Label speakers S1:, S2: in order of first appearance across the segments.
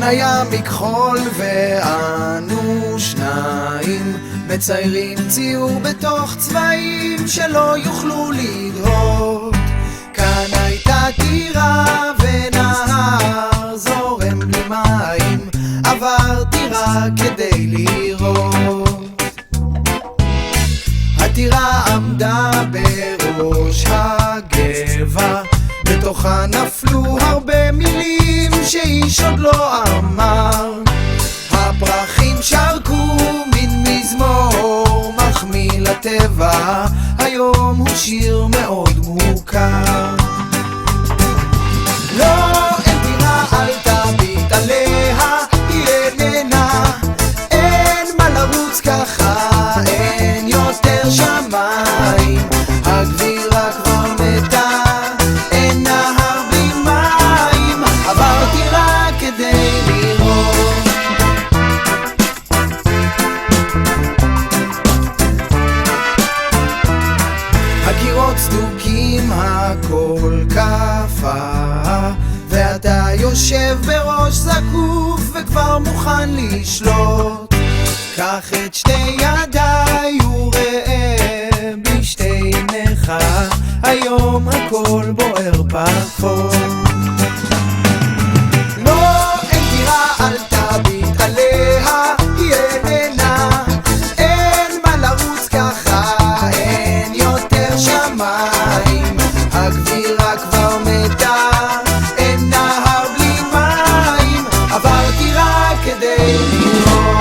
S1: היה מכחול ואנו שניים מציירים ציור בתוך צבעים שלא יוכלו לדהות. כאן הייתה טירה ונהר זורם בלי מים, עברתי רק כדי לראות. הטירה עמדה בראש הגבע, בתוכה נפלו הרבה מילים שאיש עוד לא אמר. הפרחים שרקו מין מזמור מחמיא לטבע, היום הוא שיר מאוד מוכר. לא, אין טירה אל תביט עליה, היא איננה, אין מה לרוץ ככה, אין יותר שמיים, הגבירה כבר מתה, אין נהר בלי מים, עברתי רק כדי לראות. הקירות סדוקים, הכל קפא, ואתה יושב בראש זקוף וכבר מוכן לשלוט. קח את שתי ידיי וראה בשתי עיניך, היום הכל בוער פחות. לא, אין טירה אל תביט עליה, היא איננה, אין מה לרוץ ככה, אין יותר שמיים, הגבירה כבר מתה, אין נהר בלי מים, עברתי רק כדי לראות.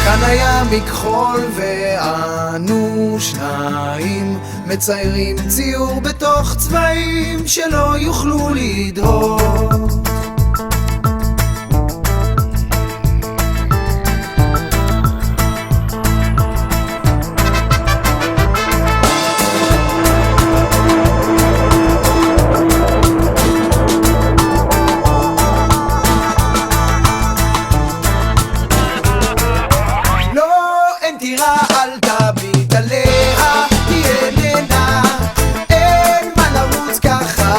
S1: כאן היה מכחול ואנו שניים מציירים ציור בתוך צבעים שלא יוכלו לדהות. טירה אל תביט עליה, היא איננה, אין מה לרוץ ככה,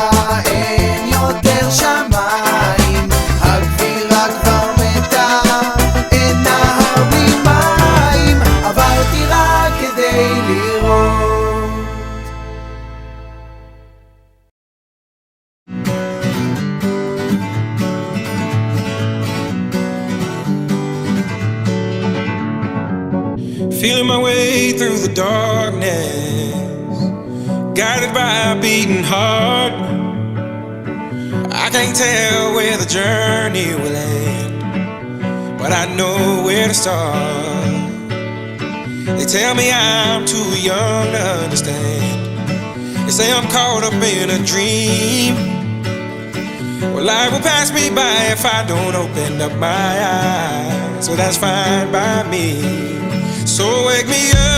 S1: אין יותר שמיים, הגבירה כבר מתה, אין נהר בלי מים, עברתי רק כדי לראות.
S2: Feeling my way through the darkness, guided by a beating heart. I can't tell where the journey will end, but I know where to start. They tell me I'm too young to understand. They say I'm caught up in a dream. Well, life will pass me by if I don't open up my eyes, so that's fine by me. So wake me up